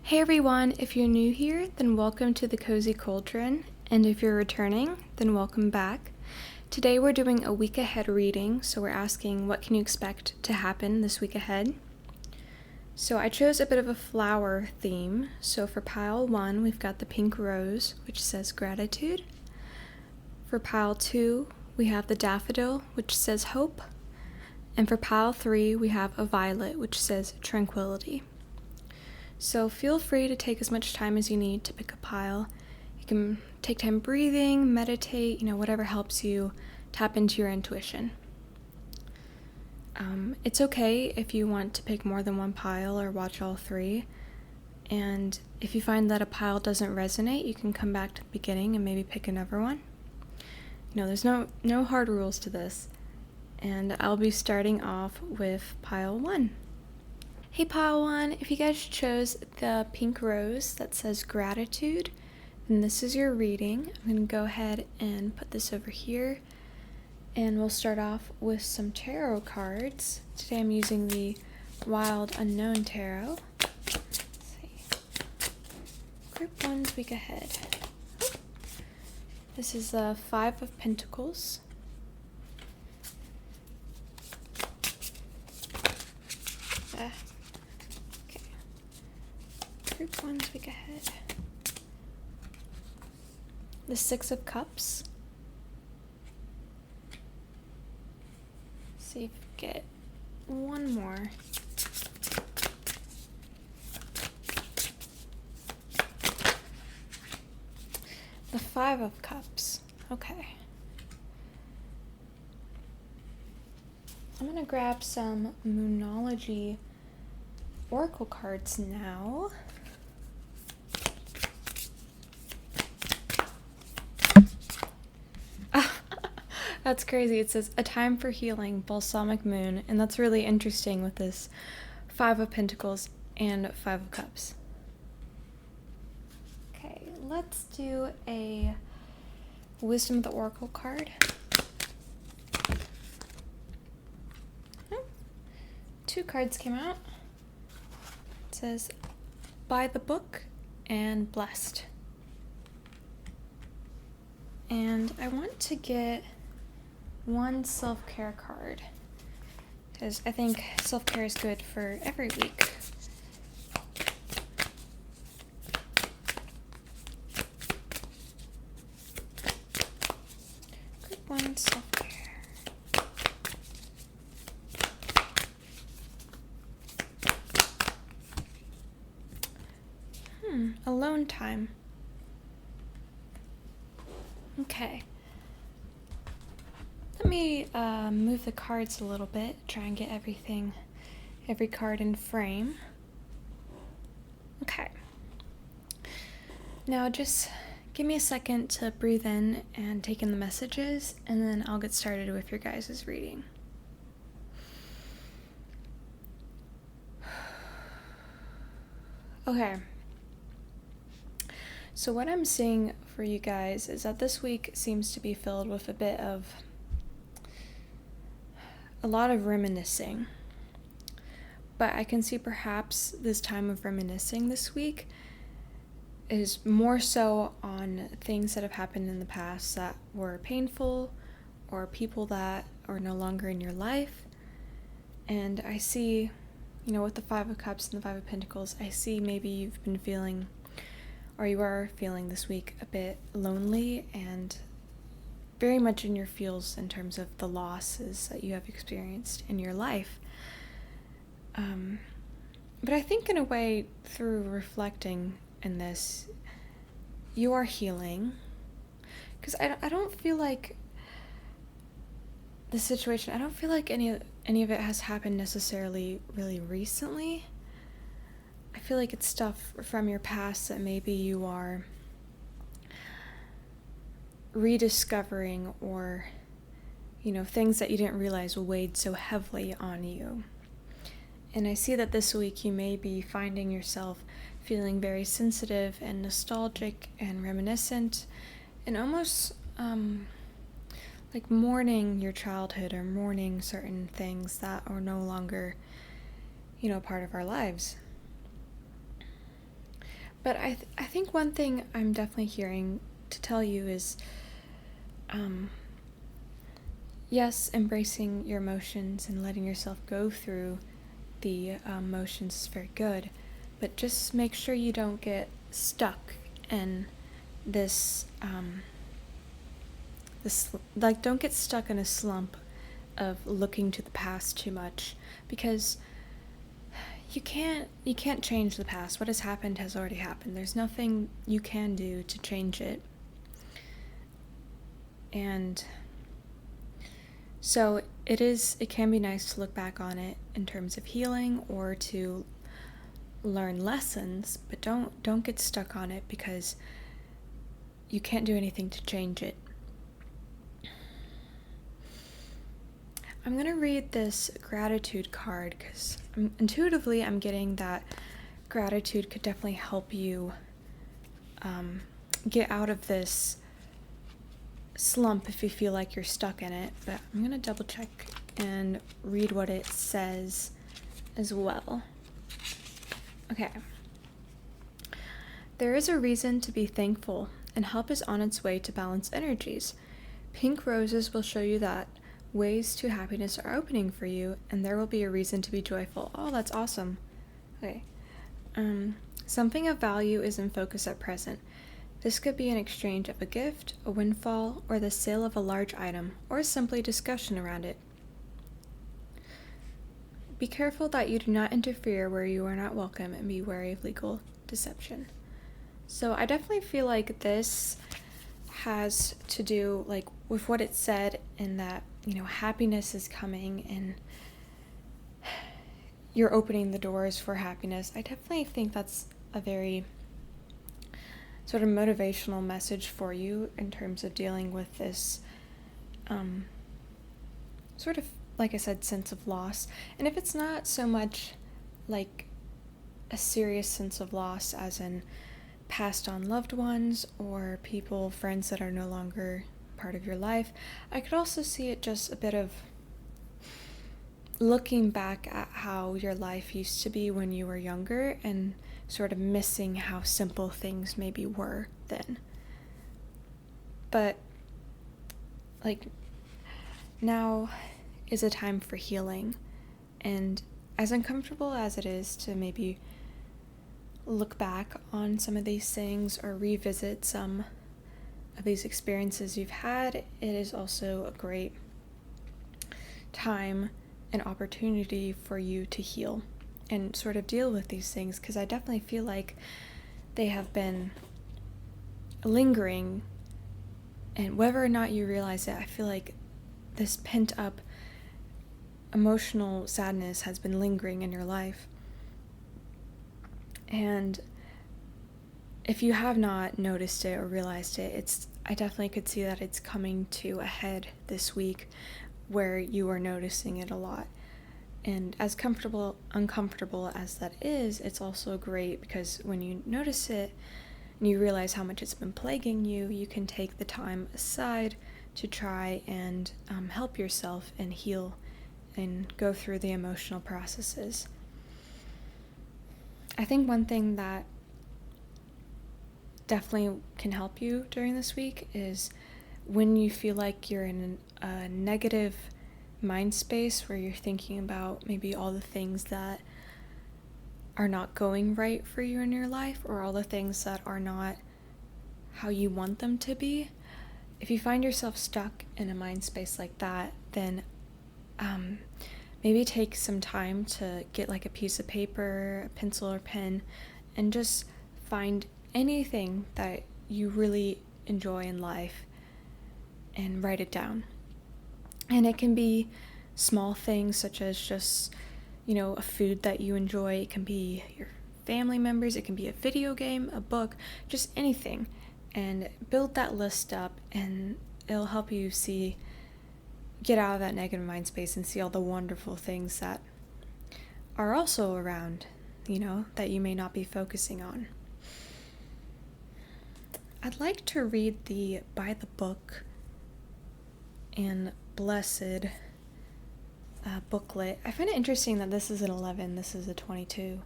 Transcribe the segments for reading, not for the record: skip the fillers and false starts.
Hey everyone, if you're new here, then welcome to the Cozy Cauldron, and if you're returning, then welcome back. Today we're doing a week ahead reading, so we're asking what can you expect to happen this week ahead. So I chose a bit of a flower theme, so for pile 1 we've got the pink rose, which says gratitude. For pile 2 we have the daffodil, which says hope. And for pile 3 we have a violet, which says tranquility. So feel free to take as much time as you need to pick a pile. You can take time breathing, meditate, whatever helps you tap into your intuition. It's okay if you want to pick more than one pile or watch all 3. And if you find that a pile doesn't resonate, you can come back to the beginning and maybe pick another one. There's no hard rules to this. And I'll be starting off with pile 1. Hey pile 1, if you guys chose the pink rose that says gratitude, then this is your reading. I'm going to go ahead and put this over here, and we'll start off with some tarot cards. Today I'm using the Wild Unknown Tarot. Let's see. Group 1's week ahead. This is the 5 of Pentacles. Group 1's week ahead. The 6 of Cups. See if we get one more. The 5 of Cups. Okay. I'm going to grab some Moonology Oracle cards now. That's crazy. It says, a time for healing, balsamic moon. And that's really interesting with this 5 of Pentacles and 5 of Cups. Okay, let's do a Wisdom of the Oracle card. 2 cards came out. It says, by the book and blessed. And I want to get one self-care card, because I think self-care is good for every week. Group 1 self-care. Alone time. Okay. Let me move the cards a little bit, try and get every card in frame. Okay. Now just give me a second to breathe in and take in the messages, and then I'll get started with your guys' reading. Okay. So what I'm seeing for you guys is that this week seems to be filled with a lot of reminiscing. But I can see perhaps this time of reminiscing this week is more so on things that have happened in the past that were painful, or people that are no longer in your life. And I see, with the 5 of Cups and the 5 of Pentacles, I see maybe you've been feeling, or you are feeling this week, a bit lonely and very much in your feels in terms of the losses that you have experienced in your life. But I think in a way, through reflecting in this, you are healing. Because I don't feel like the situation, I don't feel like any of it has happened necessarily really recently. I feel like it's stuff from your past that maybe you are rediscovering, or things that you didn't realize weighed so heavily on you. And I see that this week you may be finding yourself feeling very sensitive and nostalgic and reminiscent, and almost like mourning your childhood, or mourning certain things that are no longer part of our lives. But I think one thing I'm definitely hearing to tell you is, yes, embracing your emotions and letting yourself go through the emotions is very good, but just make sure you don't get stuck in this, don't get stuck in a slump of looking to the past too much, because you can't change the past. What has happened has already happened. There's nothing you can do to change it. And so it can be nice to look back on it in terms of healing or to learn lessons, but don't get stuck on it because you can't do anything to change it. I'm going to read this gratitude card because intuitively I'm getting that gratitude could definitely help you get out of this slump if you feel like you're stuck in it. But I'm going to double check and read what it says as well. Okay. There is a reason to be thankful, and help is on its way to balance energies. Pink roses will show you that ways to happiness are opening for you, and there will be a reason to be joyful. Oh, that's awesome. Okay. Something of value is in focus at present. This could be an exchange of a gift, a windfall, or the sale of a large item, or simply discussion around it. Be careful that you do not interfere where you are not welcome, and be wary of legal deception. So I definitely feel like this has to do with what it said in that, happiness is coming and you're opening the doors for happiness. I definitely think that's a very sort of motivational message for you in terms of dealing with this sort of, like I said, sense of loss. And if it's not so much like a serious sense of loss as in passed on loved ones or friends that are no longer part of your life, I could also see it just a bit of looking back at how your life used to be when you were younger and sort of missing how simple things maybe were then. But now is a time for healing, and as uncomfortable as it is to maybe look back on some of these things or revisit some of these experiences you've had, it is also a great time and opportunity for you to heal and sort of deal with these things, because I definitely feel like they have been lingering, and whether or not you realize it, I feel like this pent up emotional sadness has been lingering in your life. And if you have not noticed it or realized it, I definitely could see that it's coming to a head this week where you are noticing it a lot. And as uncomfortable as that is, it's also great because when you notice it and you realize how much it's been plaguing you, you can take the time aside to try and help yourself and heal and go through the emotional processes. I think one thing that definitely can help you during this week is when you feel like you're in a negative mind space where you're thinking about maybe all the things that are not going right for you in your life, or all the things that are not how you want them to be. If you find yourself stuck in a mind space like that, then maybe take some time to get a piece of paper, a pencil or pen, and just find anything that you really enjoy in life and write it down. And it can be small things such as just, a food that you enjoy. It can be your family members. It can be a video game, a book, just anything. And build that list up, and it'll help you get out of that negative mind space and see all the wonderful things that are also around, that you may not be focusing on. I'd like to read the By the Book and Blessed booklet. I find it interesting that this is an 11, this is a 22.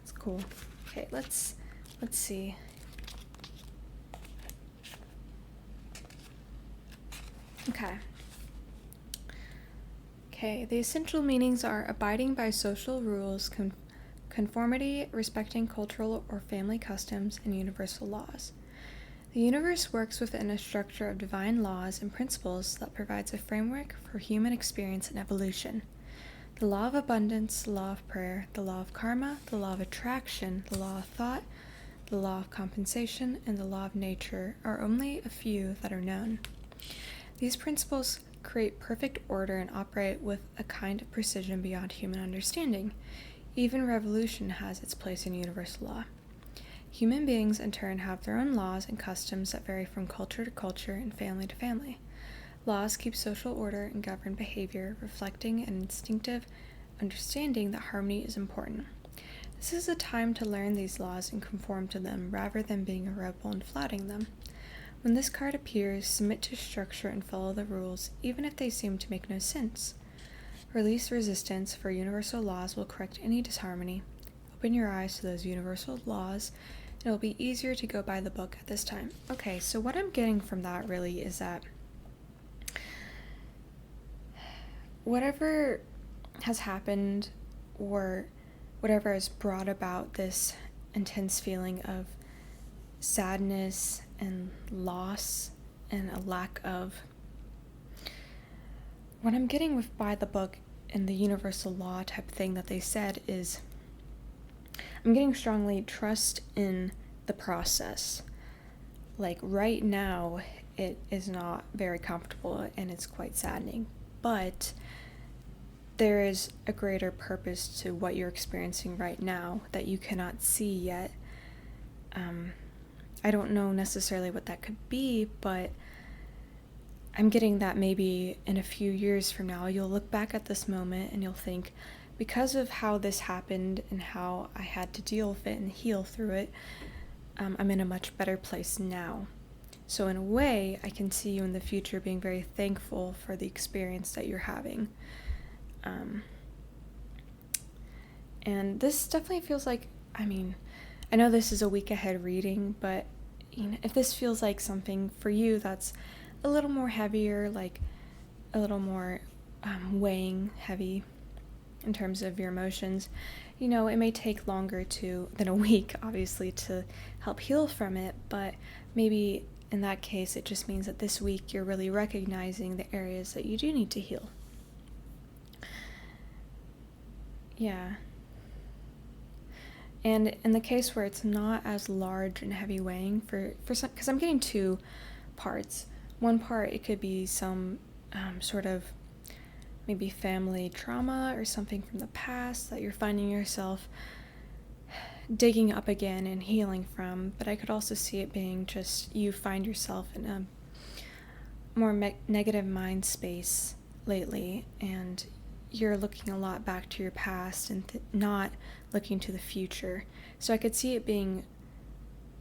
It's cool. Okay, let's let's see. Okay, the essential meanings are abiding by social rules, conformity, respecting cultural or family customs, and universal laws. The universe works within a structure of divine laws and principles that provides a framework for human experience and evolution. The law of abundance, the law of prayer, the law of karma, the law of attraction, the law of thought, the law of compensation, and the law of nature are only a few that are known. These principles create perfect order and operate with a kind of precision beyond human understanding. Even revolution has its place in universal law. Human beings, in turn, have their own laws and customs that vary from culture to culture and family to family. Laws keep social order and govern behavior, reflecting an instinctive understanding that harmony is important. This is a time to learn these laws and conform to them rather than being a rebel and flouting them. When this card appears, submit to structure and follow the rules, even if they seem to make no sense. Release resistance, for universal laws will correct any disharmony. Open your eyes to those universal laws, and it will be easier to go by the book at this time. Okay, so what I'm getting from that really is that whatever has happened or whatever has brought about this intense feeling of sadness and loss and a lack of, what I'm getting with by the book and the universal law type thing that they said is, I'm getting strongly trust in the process. Like right now, it is not very comfortable and it's quite saddening, but there is a greater purpose to what you're experiencing right now that you cannot see yet. I don't know necessarily what that could be, but I'm getting that maybe in a few years from now, you'll look back at this moment and you'll think, because of how this happened and how I had to deal with it and heal through it, I'm in a much better place now. So in a way, I can see you in the future being very thankful for the experience that you're having. And this definitely feels like, I know this is a week ahead reading, but if this feels like something for you that's a little more heavier, like a little more weighing heavy in terms of your emotions, it may take longer than a week, obviously, to help heal from it, but maybe in that case, it just means that this week you're really recognizing the areas that you do need to heal. Yeah. And in the case where it's not as large and heavy weighing for some, because I'm getting two parts. One part, it could be some sort of maybe family trauma or something from the past that you're finding yourself digging up again and healing from. But I could also see it being just you find yourself in a more negative mind space lately, and you're looking a lot back to your past and not looking to the future. So I could see it being,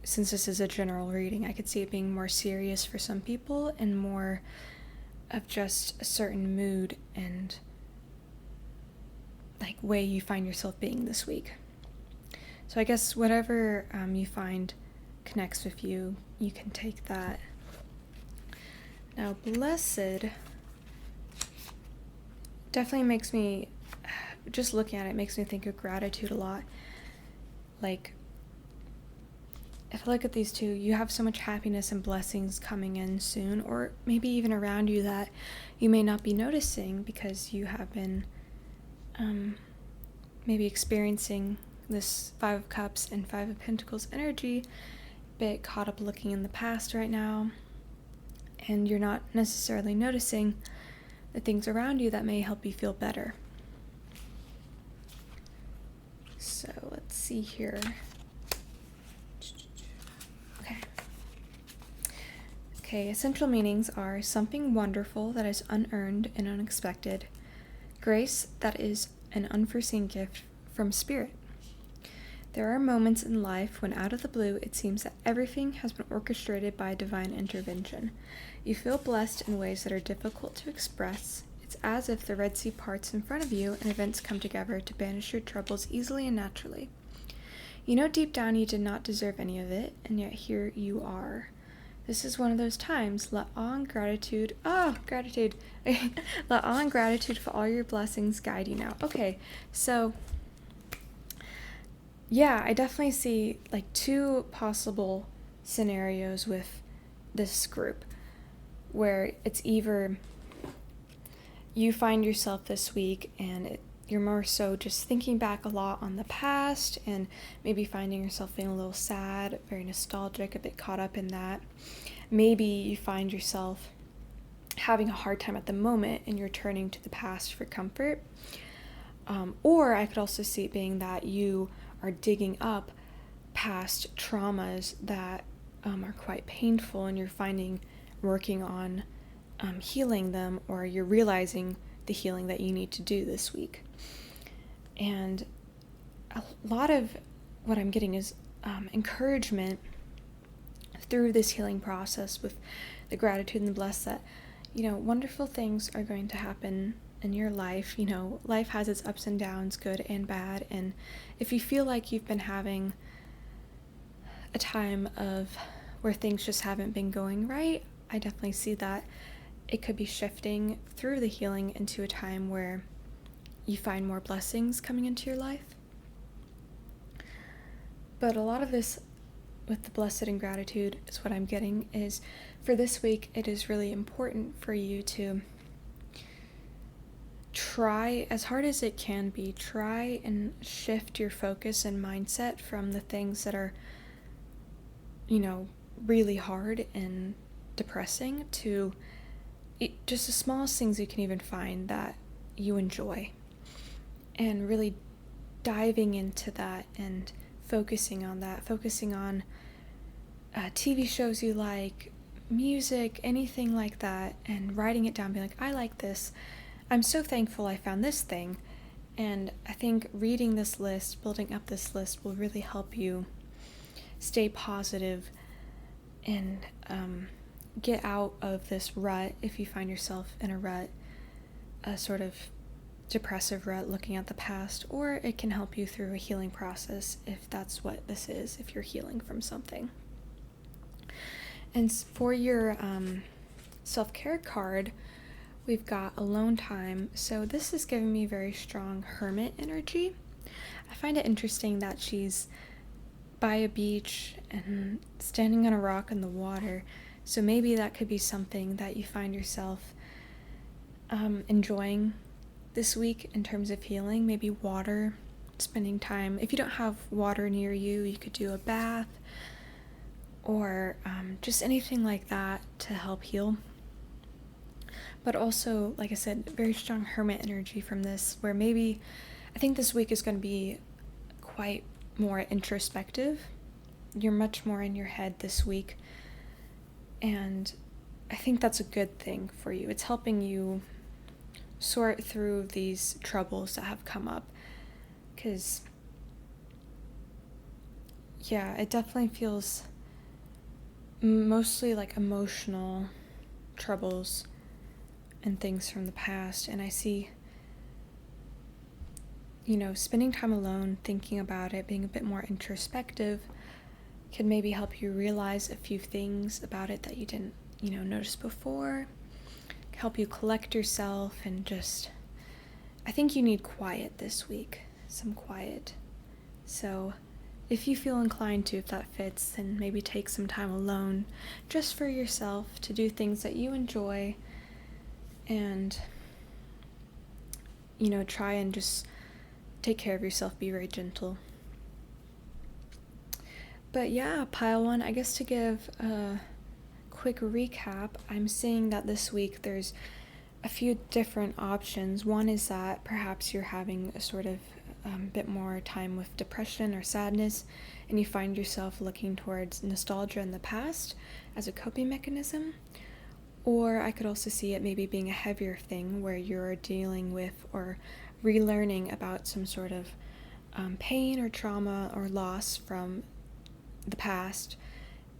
since this is a general reading, I could see it being more serious for some people and more of just a certain mood and like way you find yourself being this week. So I guess whatever you find connects with you, you can take that. Now, blessed definitely makes me, just looking at it, makes me think of gratitude a lot. Like, if I look at these two, you have so much happiness and blessings coming in soon, or maybe even around you that you may not be noticing because you have been maybe experiencing this Five of Cups and Five of Pentacles energy, a bit caught up looking in the past right now, and you're not necessarily noticing the things around you that may help you feel better. So let's see here. Okay, essential meanings are something wonderful that is unearned and unexpected, grace that is an unforeseen gift from Spirit. There are moments in life when out of the blue it seems that everything has been orchestrated by divine intervention. You feel blessed in ways that are difficult to express. It's as if the Red Sea parts in front of you and events come together to banish your troubles easily and naturally. You know deep down you did not deserve any of it, and yet here you are. This is one of those times. Let awe and gratitude, gratitude. Let awe and gratitude for all your blessings guide you now. Okay, so yeah, I definitely see like two possible scenarios with this group where it's either you find yourself this week and you're more so just thinking back a lot on the past and maybe finding yourself feeling a little sad, very nostalgic, a bit caught up in that. Maybe you find yourself having a hard time at the moment and you're turning to the past for comfort. Or I could also see it being that you are digging up past traumas that are quite painful and you're working on healing them, or you're realizing the healing that you need to do this week. And a lot of what I'm getting is encouragement through this healing process with the gratitude and the bless that, wonderful things are going to happen in your life. Life has its ups and downs, good and bad. And if you feel like you've been having a time of where things just haven't been going right, I definitely see that it could be shifting through the healing into a time where you find more blessings coming into your life. But a lot of this with the blessed and gratitude is what I'm getting is for this week, it is really important for you to try as hard as it can be, try and shift your focus and mindset from the things that are, really hard and depressing to just the smallest things you can even find that you enjoy, and really diving into that and focusing on TV shows you like, music, anything like that, and writing it down, being like, I like this, I'm so thankful I found this thing. And I think reading this list, building up this list, will really help you stay positive and get out of this rut if you find yourself in a rut, a sort of depressive rut looking at the past, or it can help you through a healing process if that's what this is, if you're healing from something. And for your self-care card, we've got alone time. So this is giving me very strong hermit energy. I find it interesting that she's by a beach and standing on a rock in the water. So maybe that could be something that you find yourself enjoying this week in terms of healing. Maybe water, spending time. If you don't have water near you, you could do a bath or just anything like that to help heal. But also, like I said, very strong hermit energy from this, where maybe I think this week is going to be quite more introspective. You're much more in your head this week, and I think that's a good thing for you. It's helping you sort through these troubles that have come up, because it definitely feels mostly like emotional troubles and things from the past. And I see, spending time alone, thinking about it, being a bit more introspective, can maybe help you realize a few things about it that you didn't, notice before, help you collect yourself, and just, I think you need quiet this week, some quiet. So if you feel inclined to, if that fits, then maybe take some time alone just for yourself to do things that you enjoy, and try and just take care of yourself, be very gentle. But pile one, I guess to give a quick recap, I'm seeing that this week there's a few different options. One is that perhaps you're having a sort of bit more time with depression or sadness, and you find yourself looking towards nostalgia in the past as a coping mechanism. Or I could also see it maybe being a heavier thing where you're dealing with or relearning about some sort of pain or trauma or loss from the past,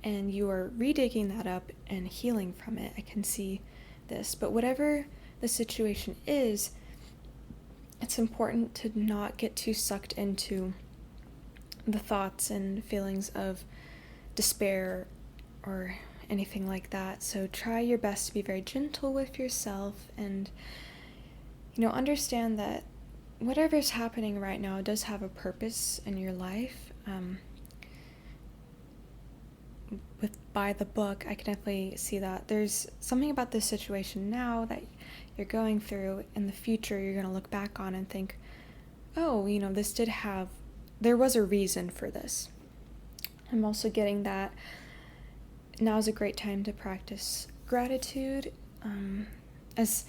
and you are redigging that up and healing from it. I can see this. But whatever the situation is, it's important to not get too sucked into the thoughts and feelings of despair or anything like that. So try your best to be very gentle with yourself and, understand that whatever's happening right now does have a purpose in your life. By the book, I can definitely see that there's something about this situation now that you're going through. In the future, you're going to look back on and think, oh, there was a reason for this. I'm also getting that now is a great time to practice gratitude. As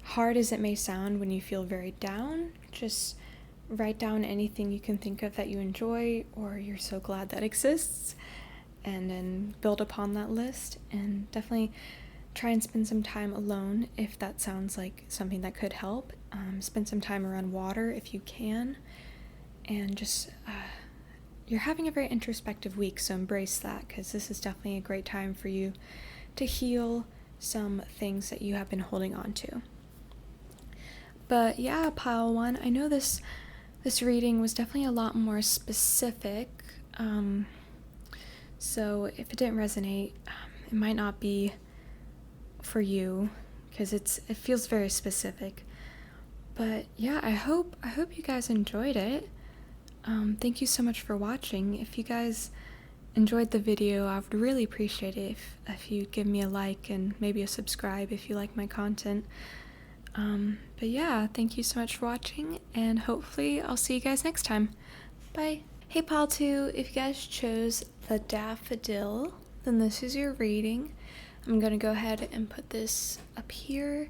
hard as it may sound when you feel very down, just write down anything you can think of that you enjoy or you're so glad that exists, and then build upon that list. And definitely try and spend some time alone if that sounds like something that could help. Spend some time around water if you can, and just you're having a very introspective week, so embrace that, because this is definitely a great time for you to heal some things that you have been holding on to. But yeah, pile one, I know this reading was definitely a lot more specific, so if it didn't resonate, it might not be for you, because it feels very specific. But yeah, I hope you guys enjoyed it. Thank you so much for watching. If you guys enjoyed the video, I would really appreciate it if you'd give me a like and maybe a subscribe if you like my content. But yeah, thank you so much for watching, and hopefully I'll see you guys next time. Bye. Hey Pile 2, if you guys chose the daffodil, then this is your reading. I'm going to go ahead and put this up here,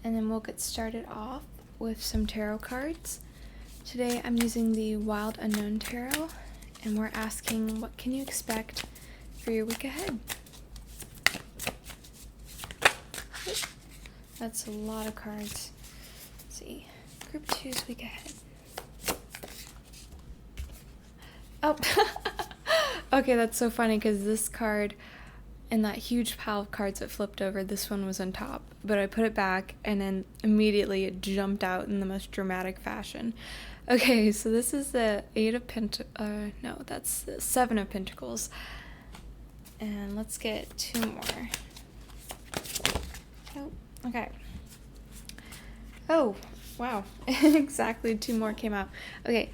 and then we'll get started off with some tarot cards. Today I'm using the Wild Unknown Tarot, and we're asking, what can you expect for your week ahead? That's a lot of cards. Let's see. Group 2's week ahead. Oh, okay, that's so funny because this card, in that huge pile of cards that flipped over, this one was on top. But I put it back, and then immediately it jumped out in the most dramatic fashion. Okay, so this is the that's the 7 of Pentacles. And let's get 2 more. Oh, okay. Oh, wow. Exactly 2 more came out. Okay,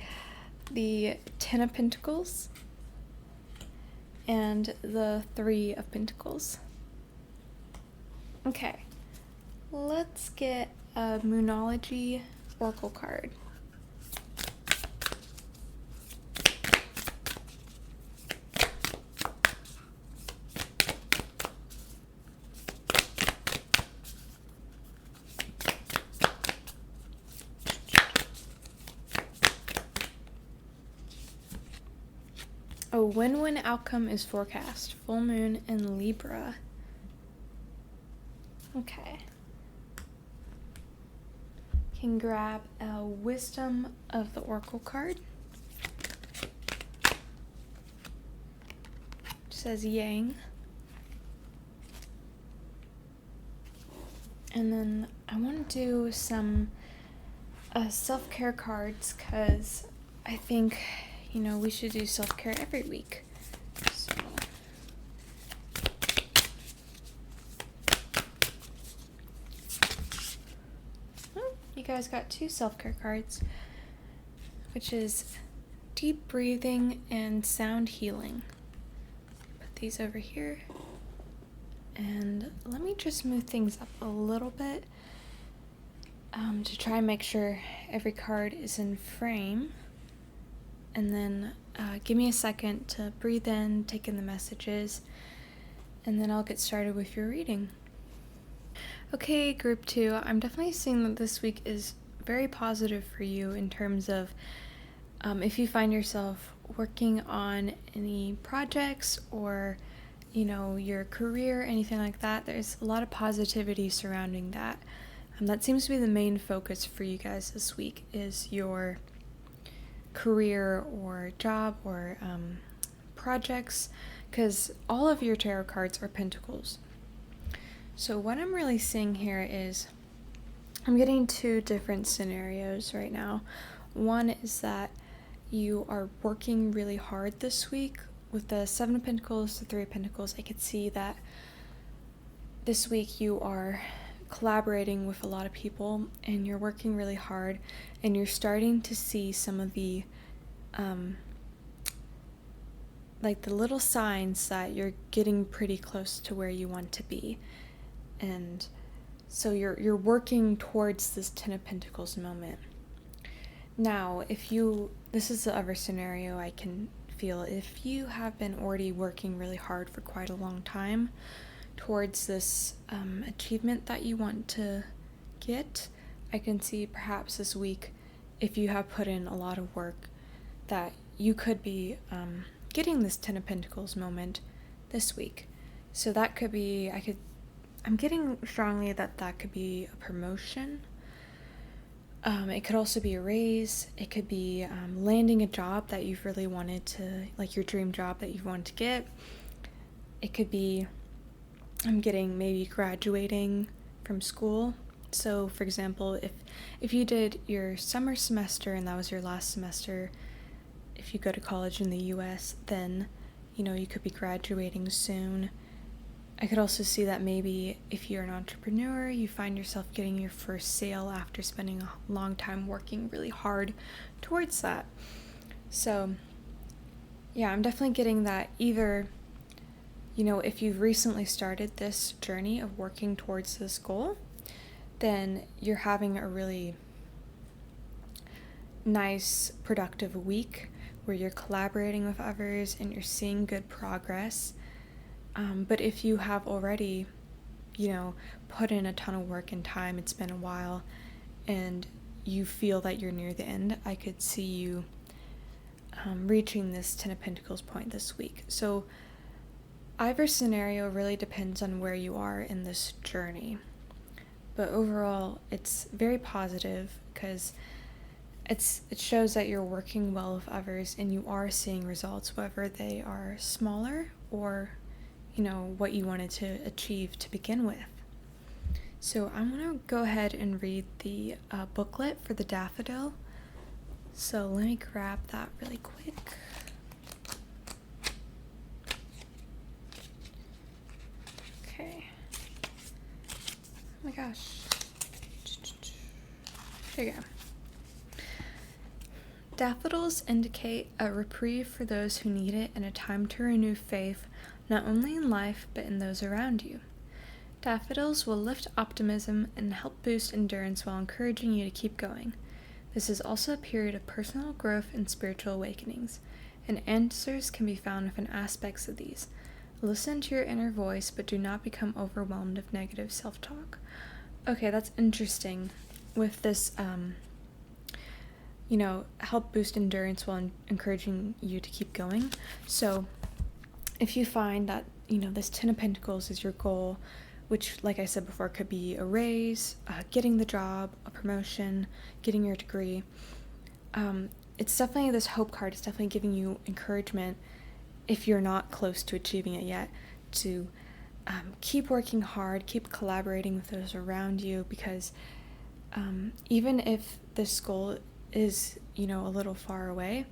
the 10 of Pentacles and the 3 of Pentacles. Okay, let's get a Moonology Oracle card. A win-win outcome is forecast. Full moon in Libra. Okay. Can grab a Wisdom of the Oracle card. It says Yang. And then I want to do some self-care cards, because I think we should do self-care every week. So you guys got 2 self-care cards, which is deep breathing and sound healing. Put these over here. And let me just move things up a little bit to try and make sure every card is in frame. And then give me a second to breathe in, take in the messages, and then I'll get started with your reading. Okay, group 2, I'm definitely seeing that this week is very positive for you in terms of if you find yourself working on any projects or, your career, anything like that. There's a lot of positivity surrounding that. That seems to be the main focus for you guys this week, is your career or job or projects, because all of your tarot cards are pentacles. So what I'm really seeing here is I'm getting 2 different scenarios right now. One is that you are working really hard this week. With the Seven of Pentacles, the Three of Pentacles, I could see that this week you are collaborating with a lot of people and you're working really hard, and you're starting to see some of the like the little signs that you're getting pretty close to where you want to be. And so you're working towards this Ten of Pentacles moment. Now, this is the other scenario I can feel. If you have been already working really hard for quite a long time towards this achievement that you want to get, I can see perhaps this week, if you have put in a lot of work, that you could be getting this Ten of Pentacles moment this week. So that could be, I'm getting strongly that could be a promotion. It could also be a raise. It could be landing a job that you've really wanted to, like your dream job that you've wanted to get. It could be, I'm getting maybe graduating from school. So for example, if you did your summer semester and that was your last semester, if you go to college in the US, then you could be graduating soon. I could also see that maybe if you're an entrepreneur, you find yourself getting your first sale after spending a long time working really hard towards that. So yeah, I'm definitely getting that either, if you've recently started this journey of working towards this goal, then you're having a really nice, productive week where you're collaborating with others and you're seeing good progress. But if you have already, put in a ton of work and time, it's been a while, and you feel that you're near the end, I could see you reaching this Ten of Pentacles point this week. So either scenario really depends on where you are in this journey. But overall, it's very positive because it shows that you're working well with others and you are seeing results, whether they are smaller or what you wanted to achieve to begin with. So I'm going to go ahead and read the booklet for the daffodil. So let me grab that really quick. Okay. Oh my gosh. There you go. Daffodils indicate a reprieve for those who need it and a time to renew faith, not only in life, but in those around you. Daffodils will lift optimism and help boost endurance while encouraging you to keep going. This is also a period of personal growth and spiritual awakenings, and answers can be found within aspects of these. Listen to your inner voice, but do not become overwhelmed of negative self-talk. Okay, that's interesting. With this, help boost endurance while encouraging you to keep going. So if you find that, this Ten of Pentacles is your goal, which, like I said before, could be a raise, getting the job, a promotion, getting your degree, it's definitely, this hope card is definitely giving you encouragement, if you're not close to achieving it yet, to keep working hard, keep collaborating with those around you, because even if this goal is, a little far away,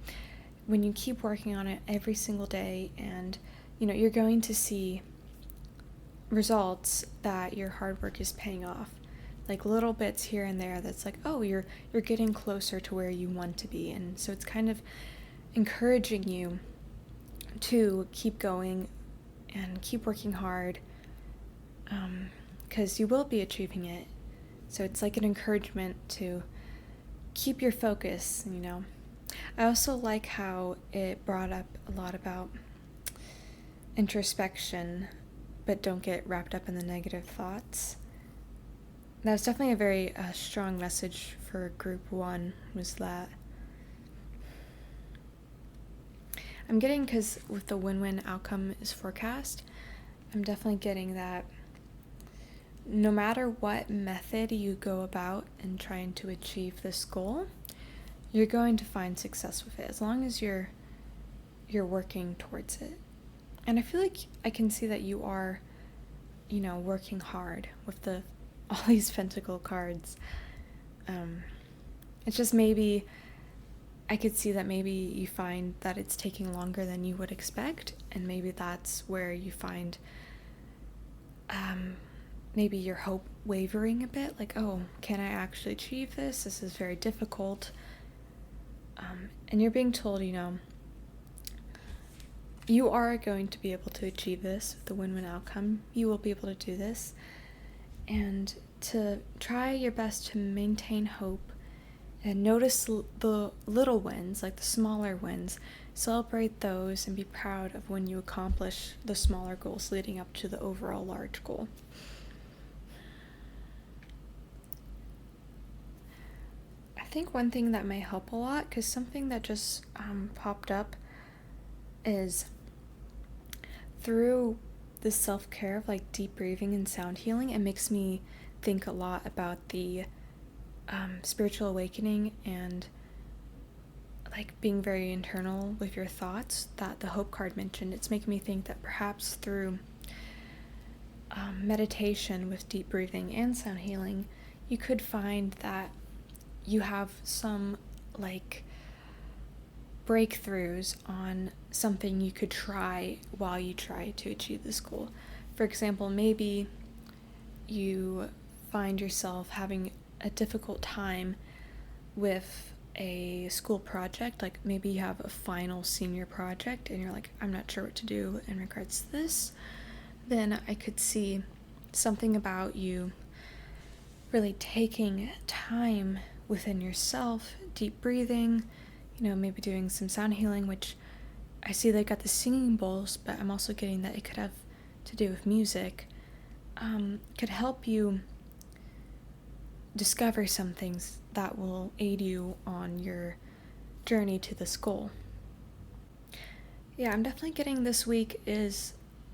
when you keep working on it every single day and you're going to see results that your hard work is paying off, like little bits here and there, that's like, oh, you're getting closer to where you want to be. And so it's kind of encouraging you to keep going and keep working hard, because you will be achieving it. So it's like an encouragement to keep your focus. I also like how it brought up a lot about introspection, but don't get wrapped up in the negative thoughts. That was definitely a very strong message for group 1, was that I'm getting, because with the win-win outcome is forecast, I'm definitely getting that no matter what method you go about in trying to achieve this goal, you're going to find success with it, as long as you're working towards it. And I feel like I can see that you are, working hard with all these pentacle cards. It's just maybe I could see that maybe you find that it's taking longer than you would expect, and maybe that's where you find maybe your hope wavering a bit, like, oh, can I actually achieve this? This is very difficult. And you're being told, you are going to be able to achieve this, the win-win outcome. You will be able to do this. And to try your best to maintain hope and notice the little wins, like the smaller wins. Celebrate those and be proud of when you accomplish the smaller goals leading up to the overall large goal. I think one thing that may help a lot, because something that just popped up, is through the self-care of like deep breathing and sound healing, it makes me think a lot about the spiritual awakening and like being very internal with your thoughts that the hope card mentioned. It's making me think that perhaps through meditation with deep breathing and sound healing, you could find that you have some like breakthroughs on something you could try while you try to achieve this goal. For example, maybe you find yourself having a difficult time with a school project, like maybe you have a final senior project and you're like, I'm not sure what to do in regards to this, then I could see something about you really taking time within yourself, deep breathing, maybe doing some sound healing, which I see they got the singing bowls, but I'm also getting that it could have to do with music, could help you discover some things that will aid you on your journey to this goal. Yeah, I'm definitely getting this week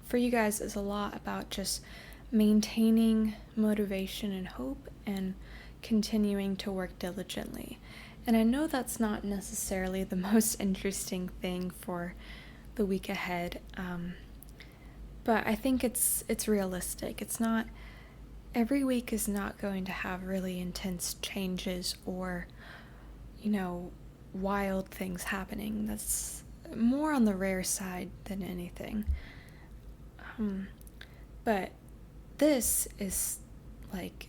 for you guys is a lot about just maintaining motivation and hope and continuing to work diligently. And I know that's not necessarily the most interesting thing for the week ahead, but I think it's realistic. It's not, every week is not going to have really intense changes or, wild things happening. That's more on the rare side than anything. But this is like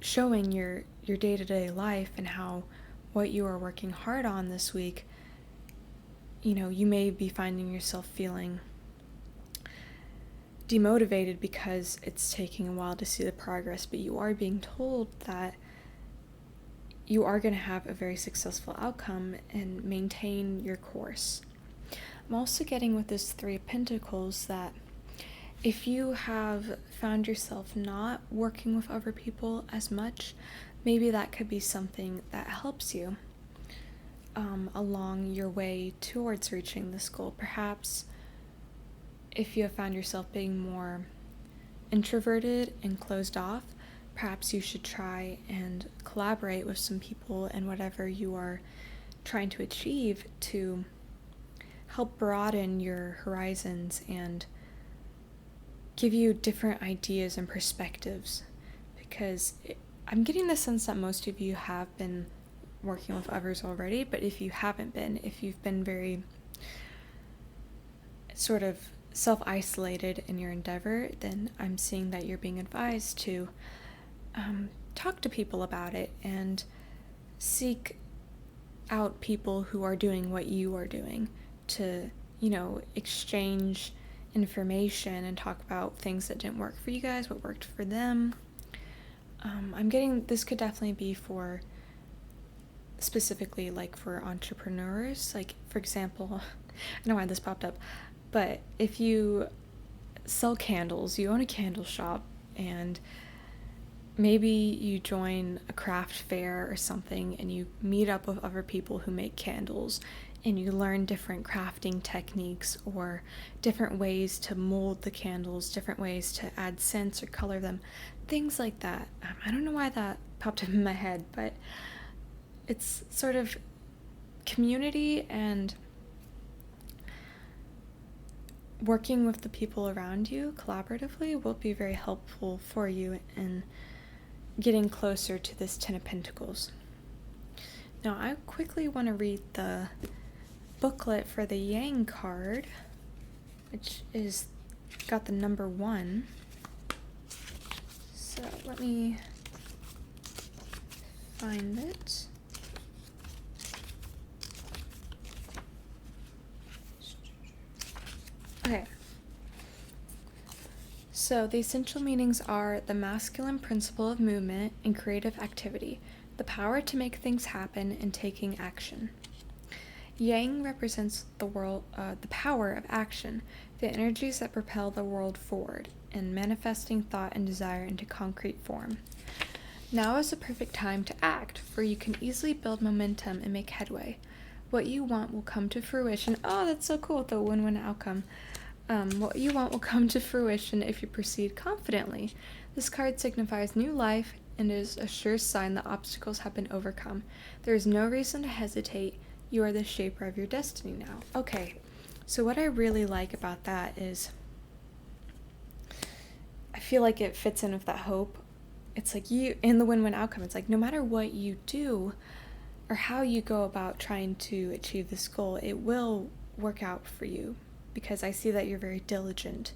showing your day-to-day life and how what you are working hard on this week, you may be finding yourself feeling demotivated because it's taking a while to see the progress, but you are being told that you are going to have a very successful outcome and maintain your course. I'm also getting with this Three of Pentacles that if you have found yourself not working with other people as much, maybe that could be something that helps you along your way towards reaching this goal. Perhaps if you have found yourself being more introverted and closed off, perhaps you should try and collaborate with some people in whatever you are trying to achieve to help broaden your horizons and give you different ideas and perspectives. Because I'm getting the sense that most of you have been working with others already, but if you haven't been, if you've been very sort of self-isolated in your endeavor, then I'm seeing that you're being advised to talk to people about it and seek out people who are doing what you are doing to, exchange information and talk about things that didn't work for you guys, what worked for them. I'm getting this could definitely be for specifically like for entrepreneurs. Like, for example, I don't know why this popped up, but if you sell candles, you own a candle shop, and maybe you join a craft fair or something and you meet up with other people who make candles and you learn different crafting techniques or different ways to mold the candles, different ways to add scents or color them, things like that. I don't know why that popped up in my head, but it's sort of community and working with the people around you collaboratively will be very helpful for you in getting closer to this Ten of Pentacles. Now, I quickly want to read the booklet for the Yang card, which is got the number 1. So let me find it. Okay. So the essential meanings are the masculine principle of movement and creative activity, the power to make things happen, and taking action. Yang represents the power of action, the energies that propel the world forward, and manifesting thought and desire into concrete form. Now is the perfect time to act, for you can easily build momentum and make headway. What you want will come to fruition. Oh, that's so cool, the win-win outcome. What you want will come to fruition if you proceed confidently. This card signifies new life and is a sure sign that obstacles have been overcome. There is no reason to hesitate. You are the shaper of your destiny now. Okay, so what I really like about that is I feel like it fits in with that hope. It's like you, in the win-win outcome, it's like no matter what you do or how you go about trying to achieve this goal, it will work out for you, because I see that you're very diligent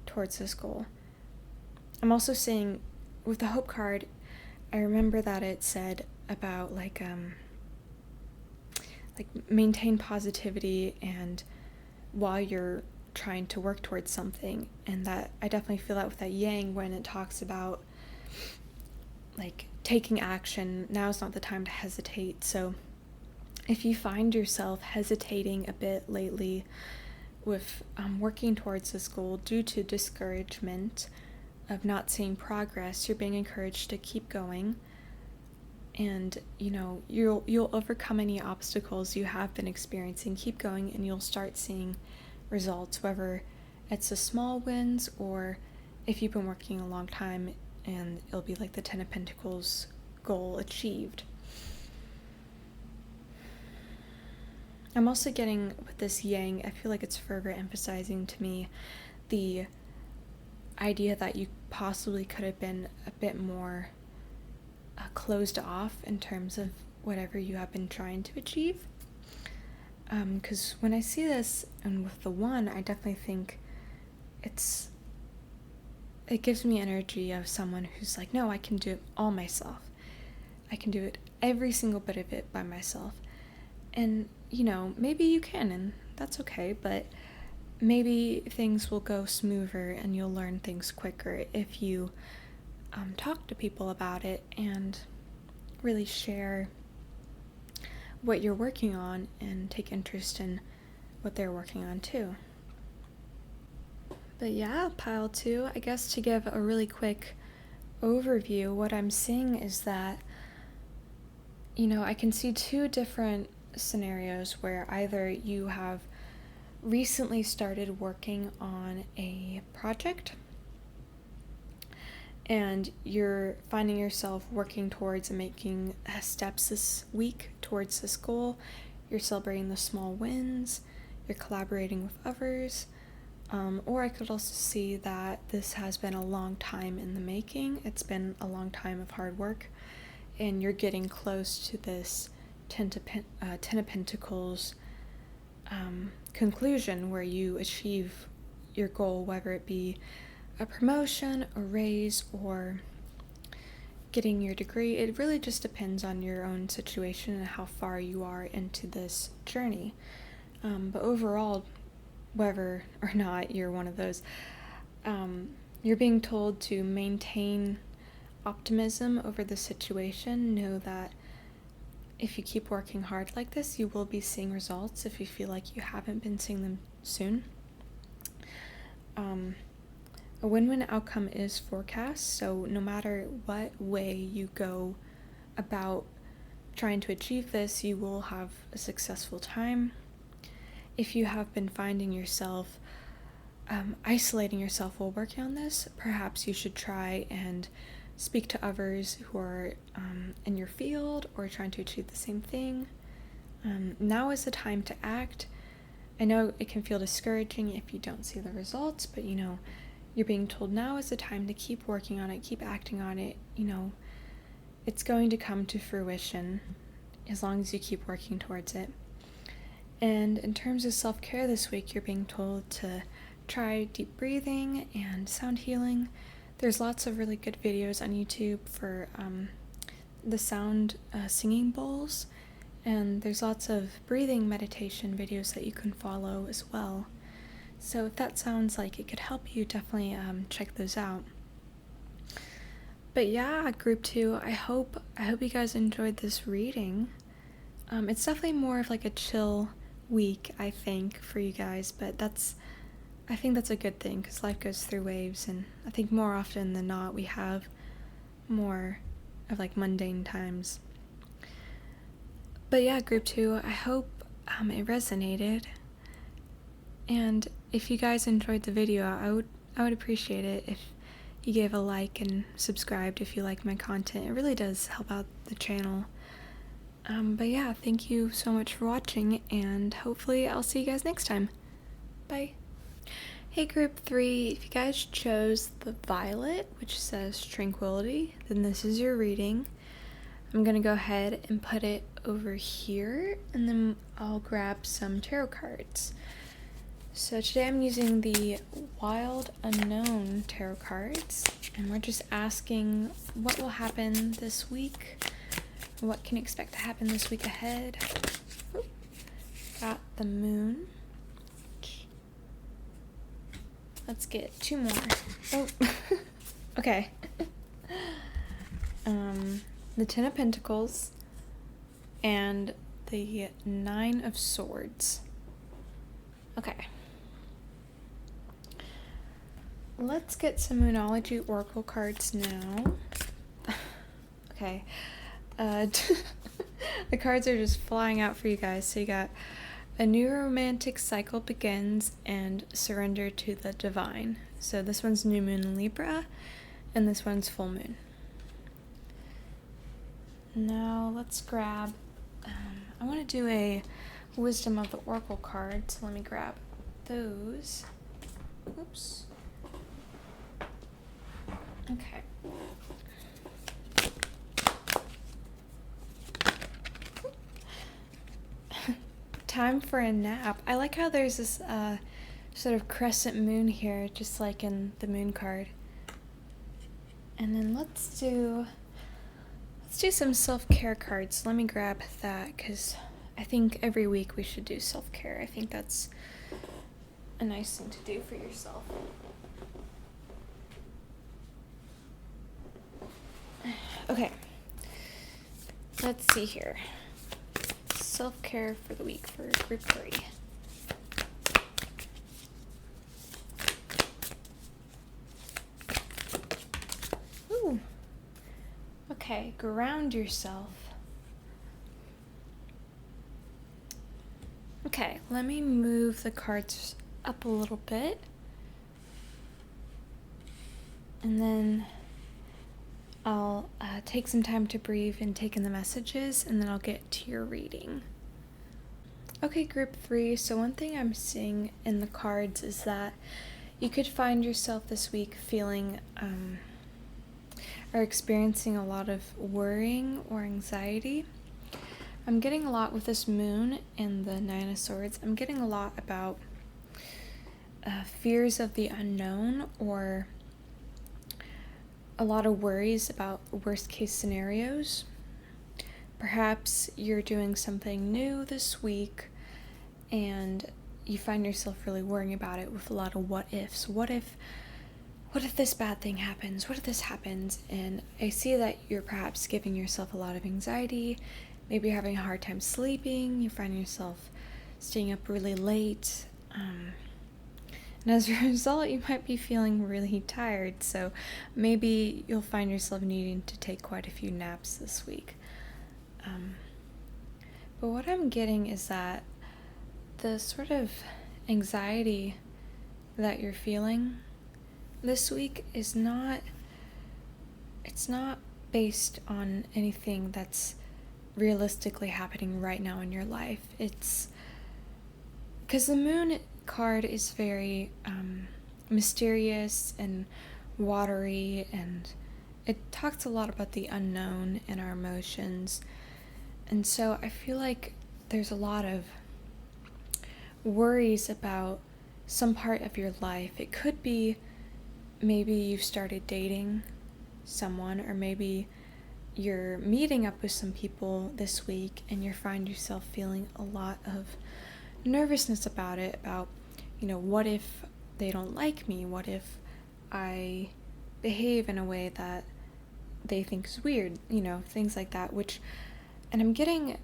towards this goal. I'm also saying, with the hope card, I remember that it said about like maintain positivity and while you're trying to work towards something, and that I definitely feel that with that Yang when it talks about like taking action. Now is not the time to hesitate. So if you find yourself hesitating a bit lately with working towards this goal due to discouragement of not seeing progress, you're being encouraged to keep going, and you'll overcome any obstacles you have been experiencing. Keep going and you'll start seeing results, whether it's the small wins or if you've been working a long time, and it'll be like the 10 of Pentacles goal achieved. I'm also getting with this Yang, I feel like it's further emphasizing to me the idea that you possibly could have been a bit more closed off in terms of whatever you have been trying to achieve. Because when I see this, and with the 1, I definitely think it gives me energy of someone who's like, no, I can do it all myself. I can do it, every single bit of it by myself. And, maybe you can, and that's okay, but maybe things will go smoother and you'll learn things quicker if you talk to people about it and really share what you're working on and take interest in what they're working on too. But yeah, pile 2, I guess to give a really quick overview, what I'm seeing is that, I can see 2 different scenarios where either you have recently started working on a project and you're finding yourself working towards and making steps this week towards this goal. You're celebrating the small wins, you're collaborating with others, or I could also see that this has been a long time in the making. It's been a long time of hard work, and you're getting close to this 10 of Pentacles conclusion where you achieve your goal, whether it be a promotion, a raise, or getting your degree. It really just depends on your own situation and how far you are into this journey. But overall, whether or not you're one of those, you're being told to maintain optimism over the situation. Know that if you keep working hard like this, you will be seeing results if you feel like you haven't been seeing them soon. A win-win outcome is forecast, so no matter what way you go about trying to achieve this, you will have a successful time. If you have been finding yourself isolating yourself while working on this, perhaps you should try and speak to others who are in your field or trying to achieve the same thing. Now is the time to act. I know it can feel discouraging if you don't see the results, but you're being told now is the time to keep working on it, keep acting on it. It's going to come to fruition. as long as you keep working towards it. And in terms of self-care this week, you're being told to try deep breathing and sound healing. There's lots of really good videos on YouTube for the sound singing bowls, and there's lots of breathing meditation videos that you can follow as well. So if that sounds like it could help you, definitely check those out. But yeah, group 2, I hope you guys enjoyed this reading. It's definitely more of like a chill week, I think, for you guys, but I think that's a good thing because life goes through waves, and I think more often than not we have more of like mundane times. But yeah, group 2, I hope it resonated, and if you guys enjoyed the video, I would appreciate it if you gave a like and subscribed if you like my content. It really does help out the channel. But yeah, thank you so much for watching, and hopefully I'll see you guys next time. Bye. Hey group 3, if you guys chose the violet, which says tranquility, then this is your reading. I'm gonna go ahead and put it over here, and then I'll grab some tarot cards. So today I'm using the Wild Unknown tarot cards, and we're just asking what will happen this week, what can you expect to happen this week ahead. Got the Moon. Let's get 2 more. Oh, okay. The 10 of Pentacles and the 9 of Swords. Okay. Let's get some Moonology Oracle cards now. Okay. The cards are just flying out for you guys. So you got a new romantic cycle begins and surrender to the divine. So this one's new moon in Libra, and this one's full moon. Now let's grab, I want to do a wisdom of the oracle card, so let me grab those. Oops. Okay. Time for a nap. I like how there's this sort of crescent moon here, just like in the moon card. And then let's do some self-care cards. Let me grab that because I think every week we should do self-care. I think that's a nice thing to do for yourself. Okay. Let's see here. Self-care for the week for group 3. Ooh. Okay, ground yourself. Okay, let me move the cards up a little bit. And then I'll take some time to breathe and take in the messages, and then I'll get to your reading. Okay, group 3, so one thing I'm seeing in the cards is that you could find yourself this week feeling or experiencing a lot of worrying or anxiety. I'm getting a lot with this moon and the 9 of Swords. I'm getting a lot about fears of the unknown, or a lot of worries about worst case scenarios. Perhaps you're doing something new this week and you find yourself really worrying about it with a lot of what ifs. What if this bad thing happens? What if this happens? And I see that you're perhaps giving yourself a lot of anxiety. Maybe you're having a hard time sleeping. You find yourself staying up really late. And as a result, you might be feeling really tired, so maybe you'll find yourself needing to take quite a few naps this week. But what I'm getting is that the sort of anxiety that you're feeling this week is not based on anything that's realistically happening right now in your life. It's because the moon card is very mysterious and watery, and it talks a lot about the unknown and our emotions. And so I feel like there's a lot of worries about some part of your life. It could be maybe you've started dating someone, or maybe you're meeting up with some people this week and you find yourself feeling a lot of nervousness about it, about, what if they don't like me? What if I behave in a way that they think is weird? Things like that, and I'm getting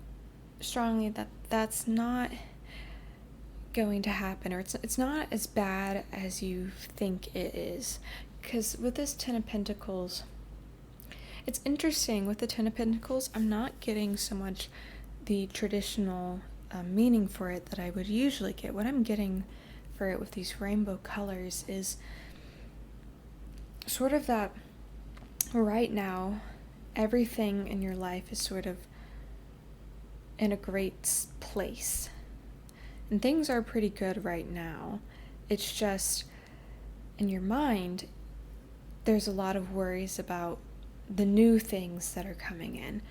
strongly that that's not going to happen, or it's not as bad as you think it is. Because with this Ten of Pentacles, it's interesting. With the Ten of Pentacles, I'm not getting so much the traditional meaning for it that I would usually get. What I'm getting for it with these rainbow colors is sort of that right now, everything in your life is sort of in a great place. And things are pretty good right now. It's just, in your mind, there's a lot of worries about the new things that are coming in.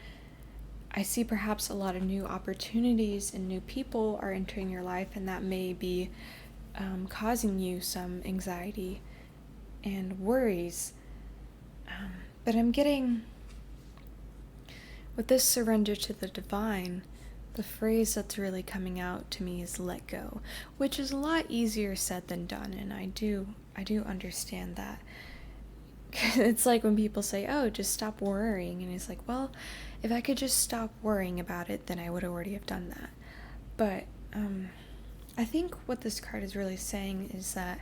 I see perhaps a lot of new opportunities and new people are entering your life, and that may be causing you some anxiety and worries. But I'm getting, with this surrender to the divine, the phrase that's really coming out to me is let go, which is a lot easier said than done, and I do understand that. It's like when people say, oh, just stop worrying, and it's like, well, if I could just stop worrying about it, then I would already have done that. But I think what this card is really saying is that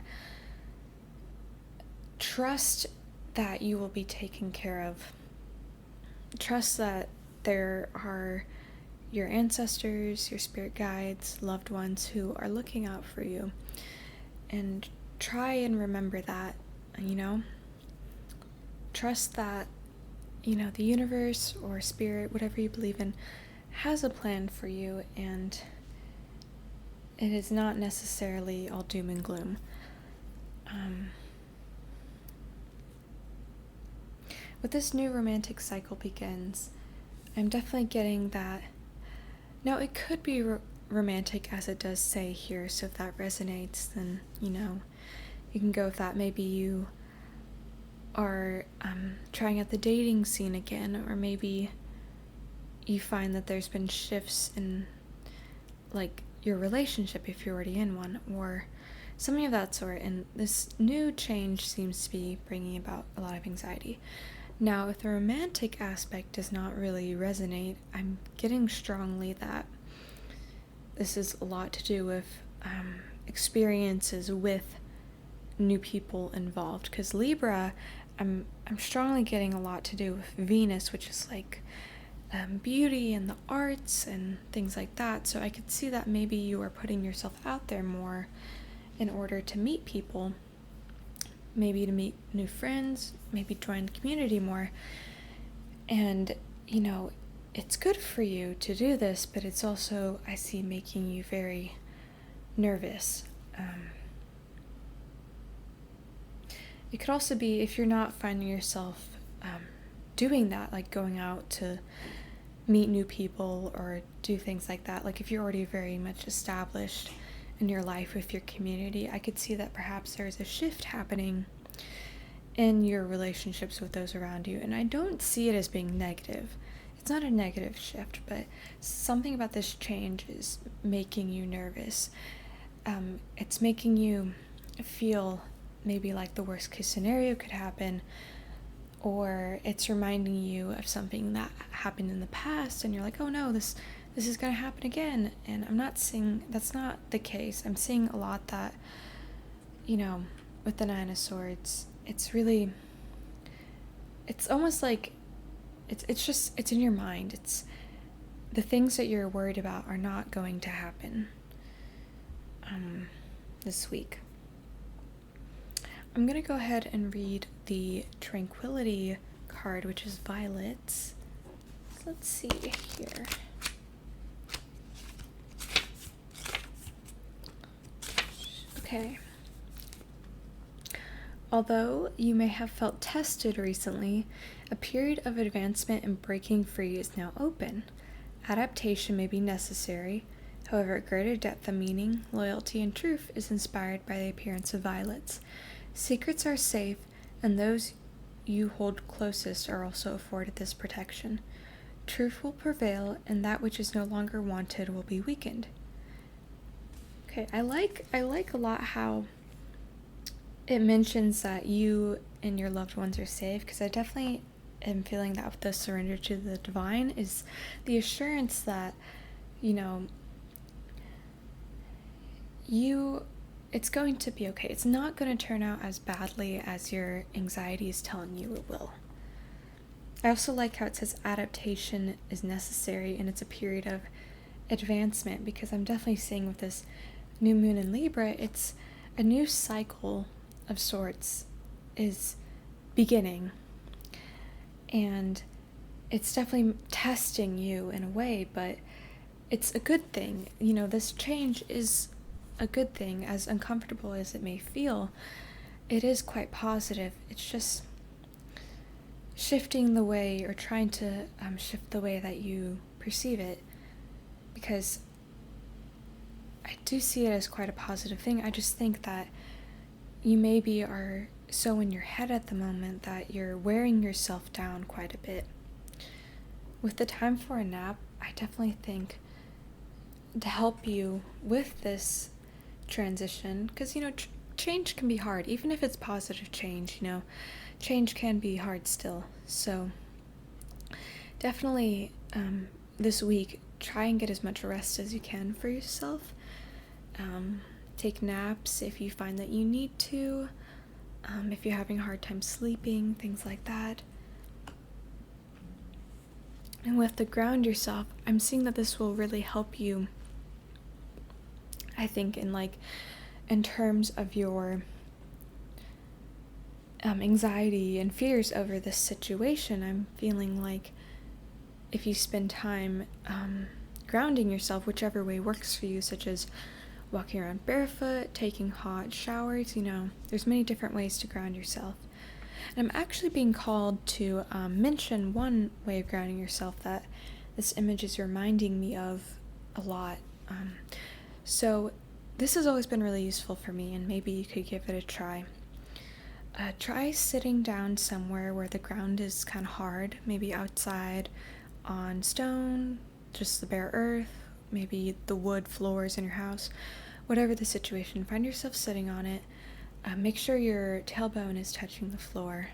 trust that you will be taken care of. Trust that there are your ancestors, your spirit guides, loved ones who are looking out for you. And try and remember that, Trust that, the universe or spirit, whatever you believe in, has a plan for you, and it is not necessarily all doom and gloom. With this new romantic cycle begins, I'm definitely getting that. Now, it could be romantic, as it does say here, so if that resonates, then, you can go with that. Maybe you are trying out the dating scene again, or maybe you find that there's been shifts in, your relationship, if you're already in one, or something of that sort, and this new change seems to be bringing about a lot of anxiety. Now, if the romantic aspect does not really resonate, I'm getting strongly that this is a lot to do with experiences with new people involved. Because Libra, I'm strongly getting a lot to do with Venus, which is beauty and the arts and things like that. So I could see that maybe you are putting yourself out there more in order to meet people. Maybe to meet new friends, maybe join the community more. And, it's good for you to do this, but it's also, I see, making you very nervous. It could also be, if you're not finding yourself doing that, like going out to meet new people or do things like that, if you're already very much established in your life with your community, I could see that perhaps there's a shift happening in your relationships with those around you. And I don't see it as being negative. It's not a negative shift, but something about this change is making you nervous. It's making you feel maybe like the worst case scenario could happen, or it's reminding you of something that happened in the past, and you're like, oh no, this is going to happen again. And I'm not saying that's not the case. I'm seeing a lot that, with the Nine of Swords, it's really, it's almost like it's in your mind. It's the things that you're worried about are not going to happen this week. I'm going to go ahead and read the Tranquility card, which is violets. Let's see here. Okay. Although you may have felt tested recently, a period of advancement and breaking free is now open. Adaptation may be necessary. However, greater depth of meaning, loyalty, and truth is inspired by the appearance of violets. Secrets are safe, and those you hold closest are also afforded this protection. Truth will prevail, and that which is no longer wanted will be weakened. Okay, I like a lot how it mentions that you and your loved ones are safe, because I definitely am feeling that with the surrender to the divine is the assurance that, it's going to be okay. It's not going to turn out as badly as your anxiety is telling you it will. I also like how it says adaptation is necessary and it's a period of advancement, because I'm definitely seeing with this new moon in Libra, it's a new cycle of sorts is beginning, and it's definitely testing you in a way, but it's a good thing. This change is a good thing, as uncomfortable as it may feel. It is quite positive. It's just shifting the way, or trying to shift the way that you perceive it, because I do see it as quite a positive thing. I just think that you maybe are so in your head at the moment that you're wearing yourself down quite a bit. With the time for a nap, I definitely think to help you with this transition, because change can be hard, even if it's positive change. Change can be hard still. So definitely this week, try and get as much rest as you can for yourself. Take naps if you find that you need to, if you're having a hard time sleeping, things like that. And with the ground yourself, I'm seeing that this will really help you, I think, in terms of your anxiety and fears over this situation. I'm feeling like if you spend time grounding yourself, whichever way works for you, such as walking around barefoot, taking hot showers, there's many different ways to ground yourself. And I'm actually being called to mention one way of grounding yourself that this image is reminding me of a lot. So this has always been really useful for me, and maybe you could give it a try. Try sitting down somewhere where the ground is kind of hard, maybe outside on stone, just the bare earth, maybe the wood floors in your house. Whatever the situation, find yourself sitting on it. Make sure your tailbone is touching the floor.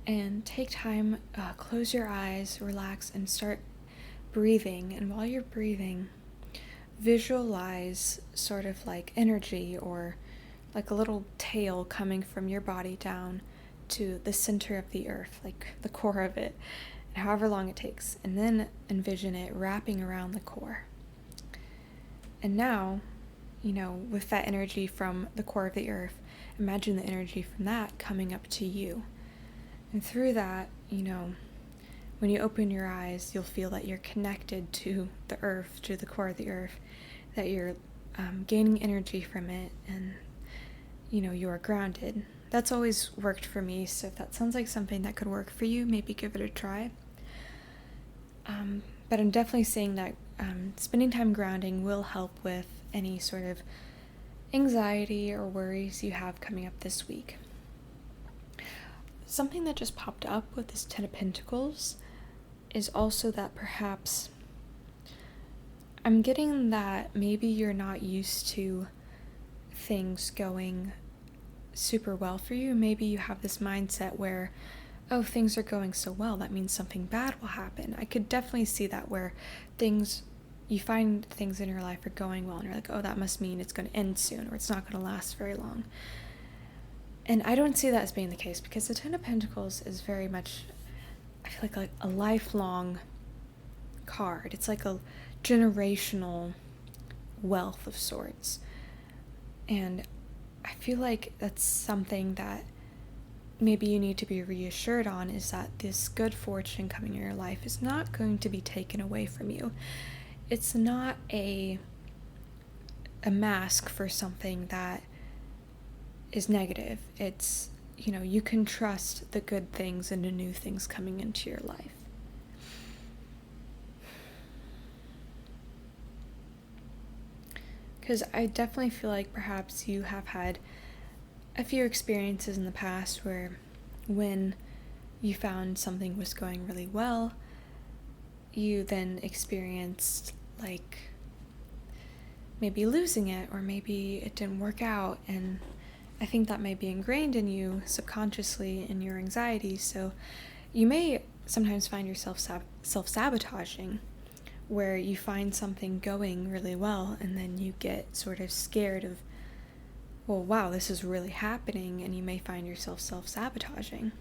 And take time, close your eyes, relax, and start breathing. And while you're breathing, visualize sort of like energy, or like a little tail coming from your body down to the center of the earth, like the core of it, and however long it takes. And then envision it wrapping around the core. And now, with that energy from the core of the earth, imagine the energy from that coming up to you. And through that, when you open your eyes, you'll feel that you're connected to the earth, to the core of the earth, that you're gaining energy from it, and, you are grounded. That's always worked for me, so if that sounds like something that could work for you, maybe give it a try. But I'm definitely saying that spending time grounding will help with any sort of anxiety or worries you have coming up this week. Something that just popped up with this Ten of Pentacles is also that perhaps I'm getting that maybe you're not used to things going super well for you. Maybe you have this mindset where, oh, things are going so well, that means something bad will happen. I could definitely see that, where you find things in your life are going well, and you're like, oh, that must mean it's going to end soon, or it's not going to last very long. And I don't see that as being the case, because the Ten of Pentacles is very much, I feel like a lifelong card. It's like a generational wealth of sorts. And I feel like that's something that maybe you need to be reassured on, is that this good fortune coming in your life is not going to be taken away from you. It's not a mask for something that is negative. It's, you can trust the good things and the new things coming into your life. because I definitely feel like perhaps you have had a few experiences in the past where when you found something was going really well, you then experienced like maybe losing it, or maybe it didn't work out, and I think that may be ingrained in you subconsciously in your anxiety, so you may sometimes find yourself self-sabotaging, where you find something going really well and then you get sort of scared of, well, wow, this is really happening, and you may find yourself self-sabotaging.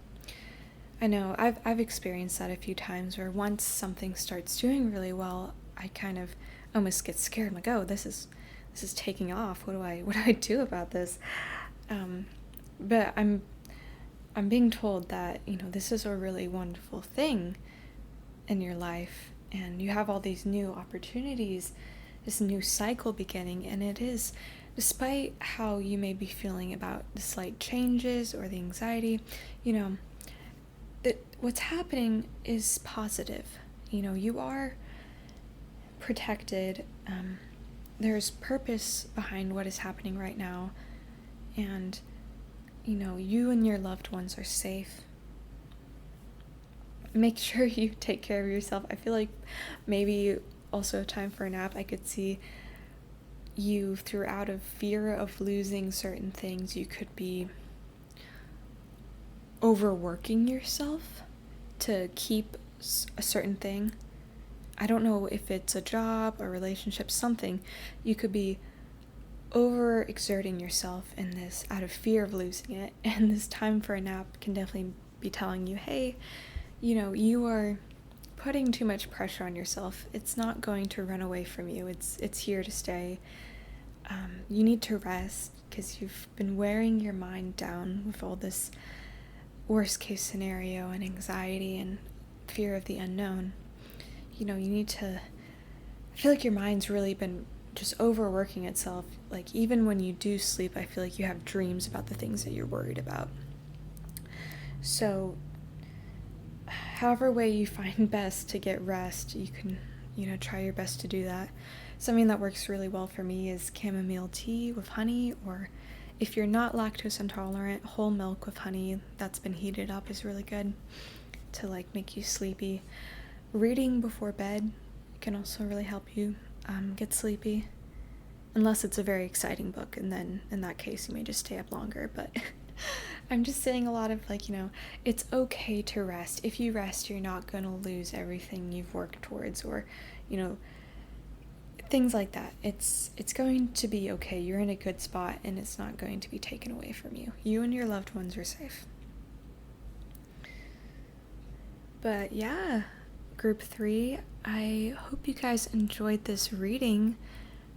I know I've experienced that a few times, where once something starts doing really well, I kind of almost get scared. I'm like, oh, this is taking off. What do I do about this? But I'm being told that, this is a really wonderful thing in your life, and you have all these new opportunities, this new cycle beginning, and it is, despite how you may be feeling about the slight changes or the anxiety, what's happening is positive. You are protected. There's purpose behind what is happening right now, and you and your loved ones are safe. Make sure you take care of yourself. I feel like maybe also time for a nap. I could see you, throughout of fear of losing certain things, you could be overworking yourself to keep a certain thing. I don't know if it's a job, a relationship, something. You could be overexerting yourself in this out of fear of losing it, and this time for a nap can definitely be telling you, hey, you are putting too much pressure on yourself. It's not going to run away from you. It's here to stay. You need to rest, because you've been wearing your mind down with all this worst case scenario and anxiety and fear of the unknown. You need to, I feel like your mind's really been just overworking itself. Like, even when you do sleep, I feel like you have dreams about the things that you're worried about. So however way you find best to get rest, you can, try your best to do that. Something that works really well for me is chamomile tea with honey, or if you're not lactose intolerant, whole milk with honey that's been heated up is really good to make you sleepy. Reading before bed can also really help you get sleepy, unless it's a very exciting book, and then in that case you may just stay up longer. But I'm just saying a lot of it's okay to rest. If you rest, you're not going to lose everything you've worked towards, or things like that. It's going to be okay. You're in a good spot, and it's not going to be taken away from you. You and your loved ones are safe. But yeah, group 3, I hope you guys enjoyed this reading.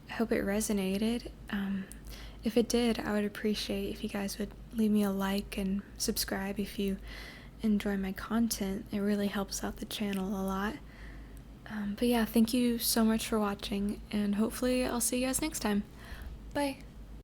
I hope it resonated. If it did, I would appreciate if you guys would leave me a like and subscribe if you enjoy my content. It really helps out the channel a lot. But yeah, thank you so much for watching, and hopefully I'll see you guys next time. Bye!